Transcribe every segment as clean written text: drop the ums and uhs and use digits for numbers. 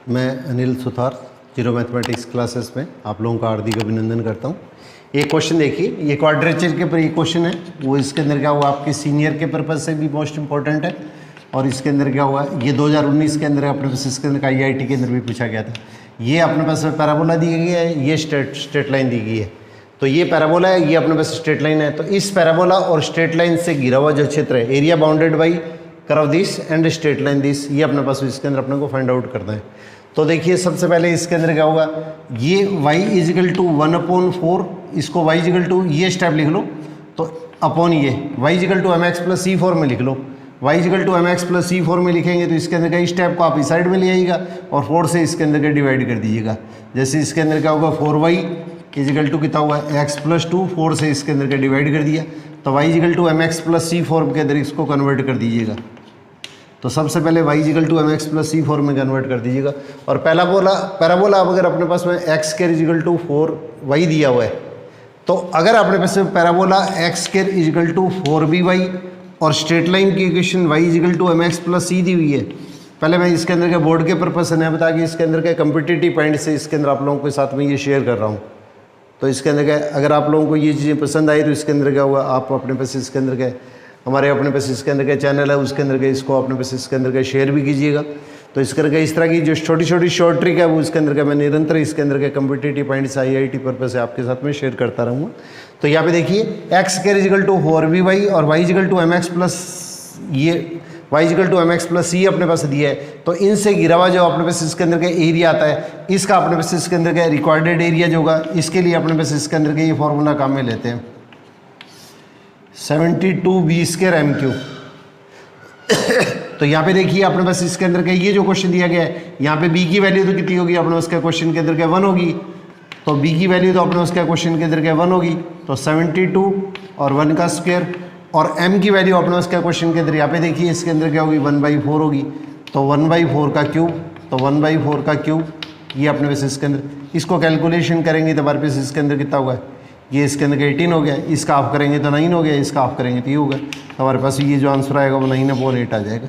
मैं Anil Suthar zero mathematics classes में आप लोगों का हार्दिक अभिनंदन करता हूँ। एक क्वेश्चन देखिए, ये क्वाड्रेचर के ऊपर ये क्वेश्चन है, वो इसके अंदर क्या हुआ आपके सीनियर के पर्पज़ से भी मोस्ट इंपॉर्टेंट है। और इसके अंदर क्या हुआ, ये 2019 के अंदर अपने पास इसके अंदर IIT के अंदर भी पूछा गया था। ये अपने पास पैराबोला दी गई है, ये स्ट्रेट लाइन दी गई है। तो ये पैराबोला है, ये अपने पास स्ट्रेट लाइन है। तो इस पैराबोला और स्ट्रेट लाइन से घिरा हुआ जो क्षेत्र है, area bounded by curve this and straight line this, ये अपने पास इसके अंदर अपने को फाइंड आउट करना है। तो देखिए सबसे पहले इसके अंदर क्या होगा, ये y इजिकल टू 1/4, इसको y इजिकल टू ये स्टेप लिख लो, तो अपॉन ये y equal to mx plus C4 में लिख लो। y equal to mx plus C4 में लिखेंगे तो इसके अंदर का स्टेप को आप इस साइड में ले आइएगा और 4 से इसके अंदर का डिवाइड कर दीजिएगा। जैसे इसके अंदर क्या होगा, 4y इजिकल टू कितना हुआ x प्लस 2, 4 से इसके अंदर का डिवाइड कर दिया, तो y equal to mx plus C4 के अंदर इसको कन्वर्ट कर दीजिएगा। तो सबसे पहले y equal to mx plus C4 में कन्वर्ट कर दीजिएगा। और पैराबोला अगर अपने पास में x square equal to 4y दिया हुआ है, तो अगर अपने पास में parabola x square equal to 4by और स्ट्रेट लाइन की equation y equal to mx plus c दी हुई है, पहले मैं इसके अंदर के बोर्ड के पर्पज से नहीं बता कि इसके अंदर के कम्पिटिटिव पॉइंट से इसके अंदर आप लोगों के साथ में ये शेयर कर रहा हूँ। तो इसके अंदर के अगर आप लोगों को ये चीज़ें पसंद आई तो इसके अंदर क्या हुआ, आप अपने पास इसके अंदर के हमारे अपने पास इसके अंदर का चैनल है, उसके अंदर के इसको अपने पास इसके अंदर का शेयर भी कीजिएगा। तो इसके अंदर इस तरह की जो छोटी छोटी शॉर्ट ट्रिक है वो इसके अंदर का मैं निरंतर इसके अंदर के कम्पिटिटिव पॉइंट्स IIT पर्पज से आपके साथ में शेयर करता रहूँगा। तो यहाँ पे देखिए x square equal to 4by और y equal to mx plus ये y equal to mx plus c अपने पास दिया है। तो इनसे घिरा हुआ जो अपने पास इसके अंदर का एरिया आता है, इसका अपने पास इसके अंदर का रिकॉर्डेड एरिया जो होगा, इसके लिए अपने पास इसके अंदर का ये फॉर्मूला काम में लेते हैं 72b स्क्वायर m3। तो यहाँ पे देखिए अपने पास इसके अंदर का ये जो क्वेश्चन दिया गया है, यहाँ पे b की वैल्यू तो कितनी होगी अपने उसका क्वेश्चन के अंदर का 1 होगी, तो b की वैल्यू तो अपने उसका क्वेश्चन के अंदर का 1 होगी, तो 72 और 1 का स्क्वायर, और m की वैल्यू अपने उसका क्वेश्चन के अंदर यहाँ पे देखिए इसके अंदर क्या होगी 1/4 होगी, तो 1/4 का क्यूब, तो 1/4 का क्यूब ये अपने पास इसके अंदर इसको कैलकुलेशन करेंगे तो हमारे पास इसके अंदर कितना होगा, ये इसके अंदर 18 हो गया, इसका ऑफ करेंगे तो 9 हो गया, इसका ऑफ करेंगे तो ये होगा। तो हमारे पास ये जो आंसर आएगा वो 9/8 आ जाएगा।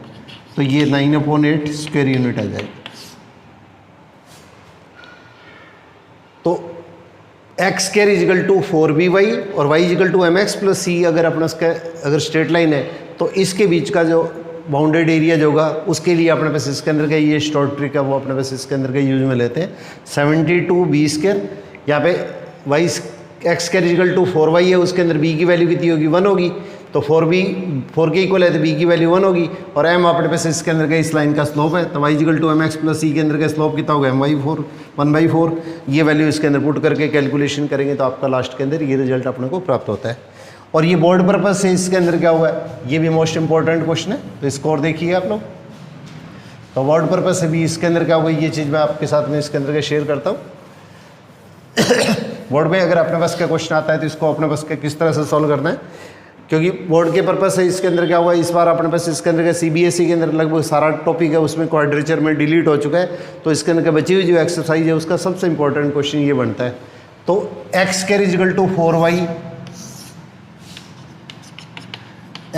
तो ये 9/8 स्क्वायर यूनिट आ जाएगा। तो x square equal to 4by और y equal to mx plus c अगर अपना उसका अगर स्ट्रेट लाइन है, तो इसके बीच का जो बाउंडेड एरिया जो होगा उसके लिए अपने पास इसके अंदर का ये शॉर्ट ट्रिक है वो अपने पास इसके अंदर का यूज में लेते हैं 72b स्क्वायर। यहाँ पे x square equal to 4y है, उसके अंदर b की वैल्यू कितनी होगी 1 होगी, तो 4 के इक्वल है तो b की वैल्यू 1 होगी, और m अपने पास इसके अंदर का इस लाइन का स्लोप है, तो y equal to mx plus c के अंदर का स्लोप कितना होगा m/4 1/4। ये वैल्यू इसके अंदर पुट करके कैलकुलेशन करेंगे तो आपका लास्ट के अंदर ये रिजल्ट अपने को प्राप्त होता है। और ये बोर्ड पर्पज से इसके अंदर क्या हुआ है, ये भी मोस्ट इंपॉर्टेंट क्वेश्चन है, तो इसको और देखिए आप लोग। तो बोर्ड पर्पज से भी इसके अंदर क्या होगा, ये चीज़ मैं आपके साथ में इसके अंदर का शेयर करता हूँ। बोर्ड में अगर अपने पास का क्वेश्चन आता है तो इसको अपने पास का किस तरह से सॉल्व करना है, क्योंकि बोर्ड के पर्पज से इसके अंदर क्या हुआ, इस बार अपने पास इसके अंदर का CBSE के अंदर लगभग सारा टॉपिक है उसमें क्वाड्रेचर में डिलीट हो चुका है, तो इसके अंदर का बची हुई जो एक्सरसाइज है उसका सबसे इंपॉर्टेंट क्वेश्चन ये बनता है। तो x square equal to 4y,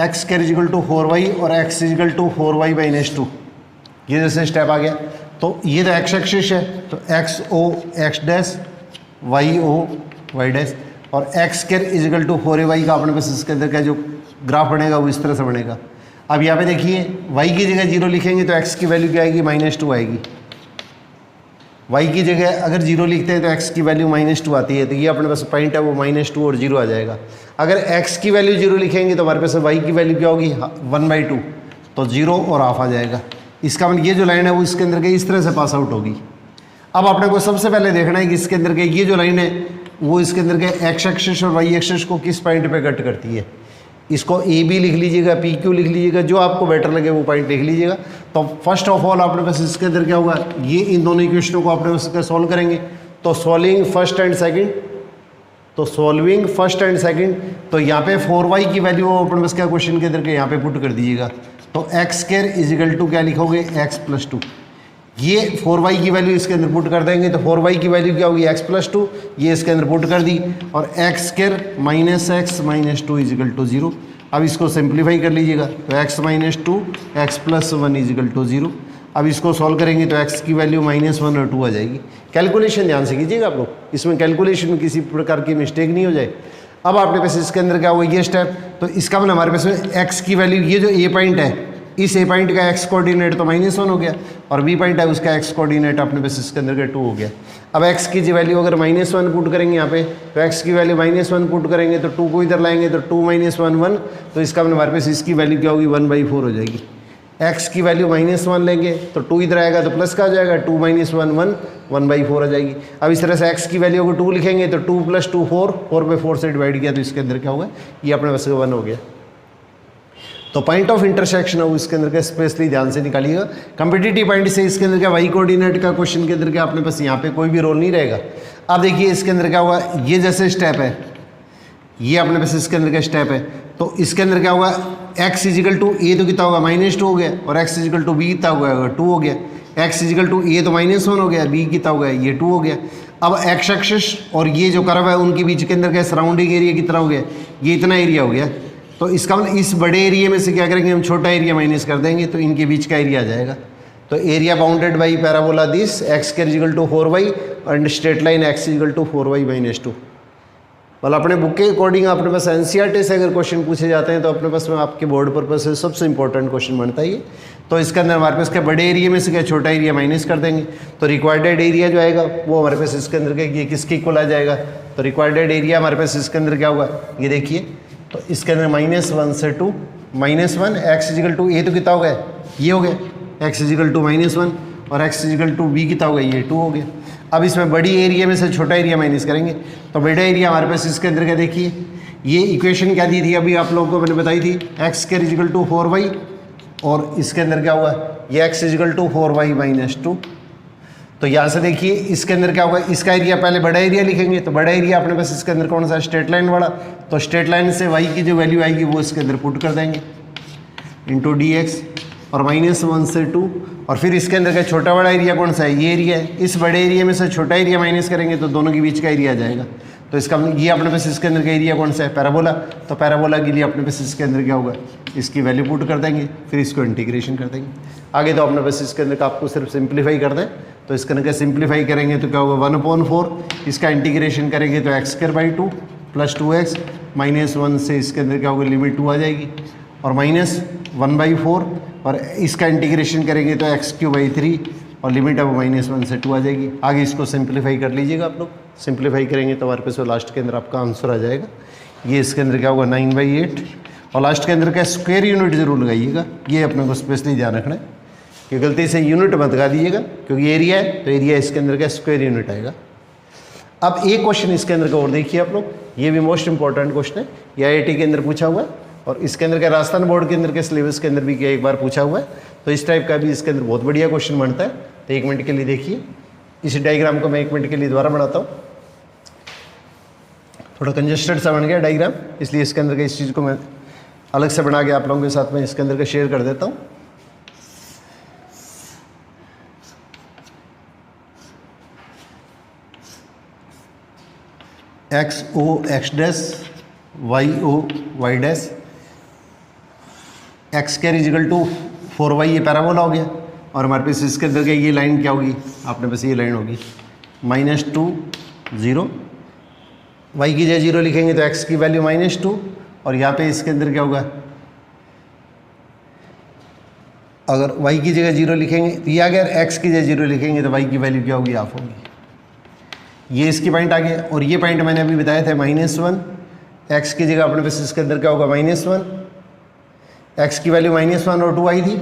x square equal to 4y और x इजिकल टू 4y/-2, ये जैसे स्टेप आ गया। तो ये तो x एक्सिस है, तो xo x dash yo y dash, और x square equal to 4ay का अपने पास इसके अंदर का जो ग्राफ बनेगा वो इस तरह से बनेगा। अब यहाँ पे देखिए y की जगह 0 लिखेंगे तो x की वैल्यू क्या आएगी -2 आएगी, y की जगह अगर 0 लिखते हैं तो x की वैल्यू -2 आती है, तो ये अपने पास पॉइंट है वो -2 और 0 आ जाएगा। अगर x की वैल्यू 0 लिखेंगे तो हमारे पास y की वैल्यू क्या होगी 1/2, तो 0 और हाफ आ जाएगा। इसका मतलब ये जो लाइन है वो इसके अंदर के इस तरह से पास आउट होगी। अब आपने को सबसे पहले देखना है कि इसके अंदर के ये जो लाइन है वो इसके अंदर के x एक्सिस और y एक्सिस को किस पॉइंट पे कट करती है। इसको AB लिख लीजिएगा, PQ लिख लीजिएगा, जो आपको बेटर लगे वो पॉइंट लिख लीजिएगा। तो फर्स्ट ऑफ ऑल अपने पास इसके अंदर क्या होगा, ये इन दोनों इक्वेशनों को अपने उसका सॉल्व करेंगे। तो सॉल्विंग फर्स्ट एंड सेकंड, तो यहाँ पे 4y की वैल्यू अपने पास क्या क्वेश्चन के अंदर के यहाँ पे पुट कर दीजिएगा। तो x स्क्वायर इजिकल टू क्या लिखोगे x प्लस 2, ये 4y की वैल्यू इसके अंदर पुट कर देंगे तो 4y की वैल्यू क्या होगी x प्लस 2, ये इसके अंदर पुट कर दी, और x square -x-2 is equal to 0। अब इसको सिंप्लीफाई कर लीजिएगा, तो x -2 x + 1 इजिकल टू 0। अब इसको सॉल्व करेंगे तो x की वैल्यू -1 और 2 आ जाएगी। कैलकुलेशन ध्यान से कीजिएगा आप लोग, इसमें कैलकुलेशन में किसी प्रकार की मिस्टेक नहीं हो जाए। अब आपके पास इसके अंदर क्या हुआ, ये स्टेप, तो इसका मतलब हमारे पास में x की वैल्यू, ये जो ए पॉइंट है, इस ए पॉइंट का x कोऑर्डिनेट तो -1 हो गया, और बी पॉइंट है उसका x कोऑर्डिनेट अपने पास इसके अंदर का 2 हो गया। अब x की जो वैल्यू अगर -1 पुट करेंगे यहाँ पे, तो x की वैल्यू -1 पुट करेंगे तो 2 को इधर लाएंगे तो 2 - 1 1, तो इसका मतलब हमारे पास इसकी वैल्यू क्या होगी, 1/4 हो जाएगी। x की वैल्यू -1 लेंगे तो 2 इधर आएगा तो प्लस का हो जाएगा, 2 - 1 1, 1/4 आ जाएगी। अब इस तरह से x की वैल्यू को 2 लिखेंगे तो 2 + 2 4, 4/4 से डिवाइड किया तो इसके अंदर क्या होगा, ये अपने पास 1 हो गया। तो पॉइंट ऑफ इंटरसेक्शन है वो इसके अंदर का स्पेशली ध्यान से निकालिएगा। कम्पिटिटिव पॉइंट से इसके अंदर क्या वाई कोऑर्डिनेट का क्वेश्चन के अंदर क्या अपने पास यहाँ पे कोई भी रोल नहीं रहेगा। अब देखिए इसके अंदर क्या हुआ, ये जैसे स्टेप है, ये अपने पास इसके अंदर का स्टेप है, तो इसके अंदर क्या होगा, x = a तो कितना होगा, -2 हो गया, और x = b कितना होगा, 2 हो गया। x = a तो -1 हो गया, b कितना हो गया, ये 2 हो गया। अब x एक्सिस और ये जो कर्व है उनके बीच के अंदर का सराउंडिंग एरिया कितना हो गया, ये इतना एरिया हो गया। तो इसका मतलब इस बड़े एरिया में से क्या करेंगे हम, छोटा एरिया माइनस कर देंगे तो इनके बीच का एरिया आ जाएगा। तो area bounded by parabola this x = 4y and straight line x = 4y - 2। मतलब अपने बुक के अकॉर्डिंग अपने पास एनसीईआरटी से अगर क्वेश्चन पूछे जाते हैं तो अपने पास में आपके बोर्ड पर्पज से सबसे इंपॉर्टेंट क्वेश्चन बनता है ये। तो इसके अंदर हमारे पास क्या बड़े एरिया में से क्या छोटा एरिया माइनस कर देंगे, तो रिक्वायर्ड एरिया जो आएगा वो हमारे पास इसके अंदर क्या, ये किसके इक्वल आ जाएगा, तो रिक्वायर्ड एरिया हमारे पास इसके अंदर क्या होगा, ये देखिए, तो इसके अंदर -1 से 2, -1 x = a तो कितना हो गया, ये हो गया, x = -1 और x = b कितना हो गया, ये 2 हो गया। अब इसमें बड़ी एरिया में से छोटा एरिया माइनस करेंगे तो बड़ा एरिया हमारे पास इसके अंदर क्या, देखिए ये इक्वेशन क्या दी थी अभी आप लोगों को मैंने बताई थी, x = 4y और इसके अंदर क्या हुआ, ये x = 4y - 2। तो यहाँ से देखिए इसके अंदर क्या होगा, इसका एरिया पहले बड़ा एरिया लिखेंगे, तो बड़ा एरिया अपने पास इसके अंदर कौन सा, स्ट्रेट लाइन वाला, तो स्ट्रेट लाइन से y की जो वैल्यू आएगी वो इसके अंदर पुट कर देंगे इंटू dx और -1 से 2, और फिर इसके अंदर का छोटा बड़ा एरिया कौन सा है, ये एरिया है, इस बड़े एरिया में से छोटा एरिया माइनस करेंगे तो दोनों के बीच का एरिया आ जाएगा। तो इसका ये अपने पास इसके अंदर का एरिया कौन सा है, पैराबोला, तो पैराबोला के लिए अपने पास इसके अंदर क्या होगा, इसकी वैल्यू पुट कर देंगे, फिर इसको इंटीग्रेशन कर देंगे आगे। तो अपने पास इसके अंदर का आपको सिर्फ सिंप्लीफाई कर दें, तो इसके अंदर का सिंप्लीफाई करेंगे तो क्या होगा, 1/4, इसका इंटीग्रेशन करेंगे तो x² + 2x -1 से इसके अंदर क्या होगा, लिमिट 2 आ जाएगी और -1/4, और इसका इंटीग्रेशन करेंगे तो x³ और लिमिट अब -1 से 2 आ जाएगी। आगे इसको सिंप्लीफाई कर लीजिएगा आप लोग, सिंप्लीफाई करेंगे तो हमारे पास लास्ट के अंदर आपका आंसर आ जाएगा। ये इसके अंदर क्या होगा, 9/8, और लास्ट के अंदर का स्क्वायर यूनिट ज़रूर लगाइएगा, ये अपने को स्पेशली ध्यान रखना है कि गलती से यूनिट मत लगा दीजिएगा, क्योंकि एरिया है तो एरिया इसके अंदर का स्क्वायर यूनिट आएगा। अब एक क्वेश्चन इसके अंदर का और देखिए आप लोग, ये भी मोस्ट इंपॉर्टेंट क्वेश्चन है, ये IIT के अंदर पूछा हुआ है और इसके अंदर का राजस्थान बोर्ड के अंदर के सिलेबस के अंदर भी क्या एक बार पूछा हुआ है। तो इस टाइप का भी इसके अंदर बहुत बढ़िया क्वेश्चन बनता है। तो 1 मिनट के लिए देखिए, इस डायग्राम को मैं 1 मिनट के लिए दोबारा बनाता हूँ, थोड़ा कंजेस्टेड सा बन गया डायग्राम, इसलिए इसके अंदर का इस चीज़ को मैं अलग से बना के आप लोगों के साथ में इसके अंदर का शेयर कर देता हूँ। XO x', YO y', x² = 4y, ये पैराबोला हो गया, और हमारे पास इसके अंदर के ये लाइन क्या होगी, आपने पास ये लाइन होगी -2 0, y की जगह 0 लिखेंगे तो x की वैल्यू -2, और यहाँ पे इसके अंदर क्या होगा, अगर y की जगह 0 लिखेंगे तो ये अगर x की जगह 0 लिखेंगे तो y की वैल्यू क्या होगी, हाफ होगी। ये इसकी पॉइंट आ गया, और ये पॉइंट मैंने अभी बताया था -1, x की जगह अपने पास इसके अंदर क्या होगा, -1, x की वैल्यू -1 और 2 आई थी।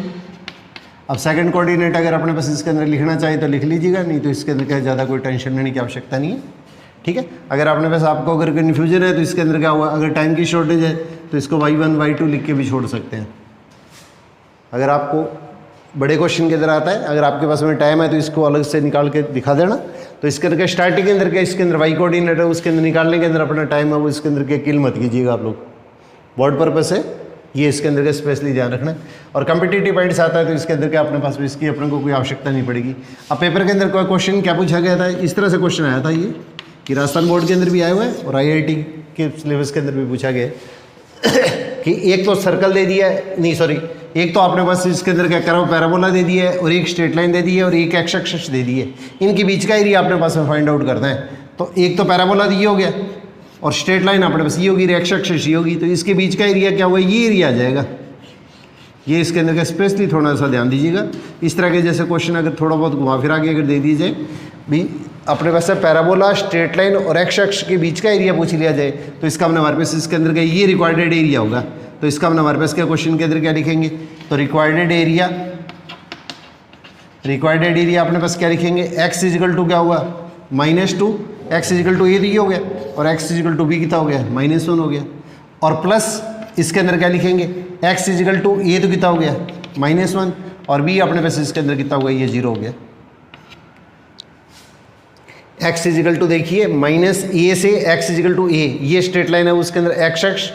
अब सेकंड कोऑर्डिनेट अगर अपने पास इसके अंदर लिखना चाहे तो लिख लीजिएगा, नहीं तो इसके अंदर क्या ज़्यादा कोई टेंशन लेने की आवश्यकता नहीं है, ठीक है। अगर अपने पास आपको अगर कन्फ्यूजन है तो इसके अंदर क्या हुआ, अगर टाइम की शॉर्टेज है तो इसको y1 y2 लिख के भी छोड़ सकते हैं। अगर आपको बड़े क्वेश्चन के अंदर आता है, अगर आपके पास में टाइम है तो इसको अलग से निकाल के दिखा देना। तो इसके अंदर स्टार्टिंग के अंदर क्या, इसके अंदर y कोऑर्डिनेट है, उसके अंदर निकालने के अंदर अपना टाइम है वो इसके अंदर के किल मत कीजिएगा आप लोग, बोर्ड पर्पस है ये, इसके अंदर का स्पेशली ध्यान रखना है। और कम्पिटिटिव पॉइंट्स आता है तो इसके अंदर क्या अपने पास इसकी अपने को कोई आवश्यकता नहीं पड़ेगी। अब पेपर के अंदर कोई क्वेश्चन क्या पूछा गया था, इस तरह से क्वेश्चन आया था ये, कि राजस्थान बोर्ड के अंदर भी आया हुआ है और IIT के सिलेबस के अंदर भी पूछा गया कि एक तो सर्कल दे दिया है, नहीं सॉरी, एक तो आपने बस इसके अंदर क्या करा, पैराबोला दे दिया है और एक स्ट्रेट लाइन दे दी है और एक एक्स एक्सिस दे दी है। इनके बीच का एरिया आपने पास में फाइंड आउट करना है। तो एक तो पैराबोला ये हो गया और स्ट्रेट लाइन अपने पास ये होगी, एक्स एक्सिस ये होगी, तो इसके बीच का एरिया क्या होगा, ये एरिया आ जाएगा। ये इसके अंदर का स्पेशली थोड़ा सा ध्यान दीजिएगा। इस तरह के जैसे क्वेश्चन अगर थोड़ा बहुत घुमा फिरा के अगर दे दीजिए भी, अपने पास पैराबोला, स्ट्रेट लाइन और एक्स एक्सिस के बीच का एरिया पूछ लिया जाए, तो इसका हमने हमारे पास इसके अंदर का ये रिक्वायर्ड एरिया होगा। तो इसका हमने हमारे पास क्या क्वेश्चन के अंदर क्या लिखेंगे, तो रिक्वायर्ड एरिया अपने पास क्या लिखेंगे, एक्स इजिकल टू क्या हुआ -2, एक्स इजिकल टू ए दी हो गया और एक्स इजिकल टू बी कितना हो गया -1 हो गया, और प्लस इसके अंदर क्या लिखेंगे, एक्स इजिकल टू ए तो कितना हो गया -1 और बी अपने पास इसके अंदर कितना होगा, ये 0 हो गया। एक्स इजिकल टू देखिए -a से एक्स इजिकल टू ए, ये स्ट्रेट लाइन है, उसके अंदर x x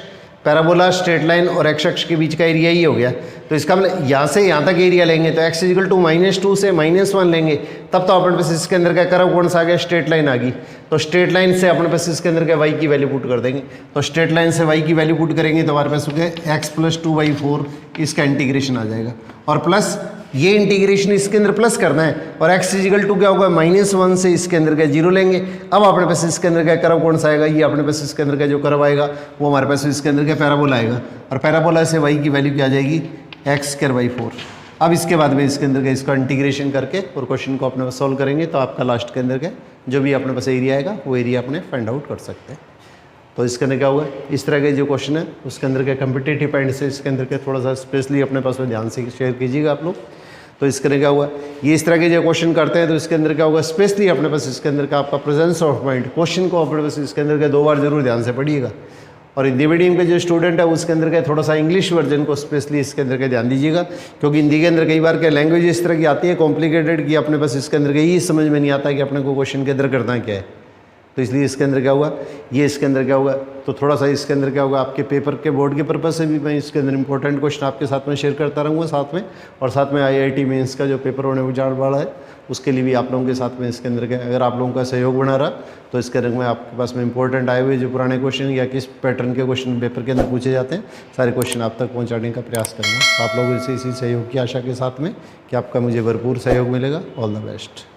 parabola, straight line और एक्स एक्स के बीच का एरिया ही हो गया। तो इसका मतलब यहाँ से यहाँ तक एरिया लेंगे तो एक्स इजिकल टू -2 से -1 लेंगे, तब तो अपने पास इसके अंदर क्या कर्व कौन सा आ गया, स्ट्रेट लाइन आ गई। तो स्ट्रेट लाइन से अपने पास इसके अंदर क्या y की वैल्यू पुट कर देंगे। तो स्ट्रेट लाइन से y की वैल्यू पुट करेंगे तो हमारे पास हो गया x + 2/4, इसका इंटीग्रेशन आ जाएगा, और प्लस ये इंटीग्रेशन इसके अंदर प्लस करना है, और x इजिकल टू क्या होगा -1 से इसके अंदर का 0 लेंगे। अब अपने पास इसके अंदर का कर्व कौन सा आएगा, ये अपने पास इसके अंदर का जो कर्व आएगा वो हमारे पास इसके अंदर का पैराबोला आएगा, और पैराबोला से y की वैल्यू क्या आ जाएगी, x²/4। अब इसके बाद में इसके अंदर का इसका इंटीग्रेशन करके और क्वेश्चन को अपने पास सॉल्व करेंगे तो आपका लास्ट के अंदर का जो भी अपने पास एरिया आएगा वो एरिया अपने फाइंड आउट कर सकते हैं। तो इसके अंदर क्या हुआ, इस तरह के जो क्वेश्चन है उसके अंदर के कम्पिटेटिव पॉइंट से इसके अंदर के थोड़ा सा स्पेशली अपने पास में ध्यान से शेयर कीजिएगा आप लोग। तो इसके अंदर क्या हुआ, ये इस तरह के जो क्वेश्चन करते हैं तो इसके अंदर क्या होगा, स्पेशली अपने पास इसके अंदर का आपका प्रेजेंस ऑफ माइंड, क्वेश्चन को अपने पास इसके अंदर के 2 बार जरूर ध्यान से पढ़िएगा। और हिंदी मीडियम के जो स्टूडेंट है उसके अंदर का थोड़ा सा इंग्लिश वर्जन को स्पेशली इसके अंदर का ध्यान दीजिएगा, क्योंकि हिंदी के अंदर कई बार क्या लैंग्वेज इस तरह की आती है कॉम्प्लिकेटेड कि अपने पास इसके अंदर का ये समझ में नहीं आता कि अपने को क्वेश्चन के अंदर करना क्या है। तो इसलिए इसके अंदर क्या हुआ, ये इसके अंदर क्या होगा, तो थोड़ा सा इसके अंदर क्या होगा, आपके पेपर के बोर्ड के पर्पज से भी मैं इसके अंदर इंपॉर्टेंट क्वेश्चन आपके साथ में शेयर करता रहूँगा साथ में, और साथ में IIT मेंस का जो पेपर होने वाला है उसके लिए भी आप लोगों के साथ में इसके अंदर अगर आप लोगों का सहयोग बना रहा तो इसके अंदर में आपके पास में इंपॉर्टेंट आए हुए जो पुराने क्वेश्चन या किस पैटर्न के क्वेश्चन पेपर के अंदर पूछे जाते हैं सारे क्वेश्चन आप तक पहुँचाने का प्रयास करूँगा। आप लोगों से इसी सहयोग की आशा के साथ में कि आपका मुझे भरपूर सहयोग मिलेगा। All the best.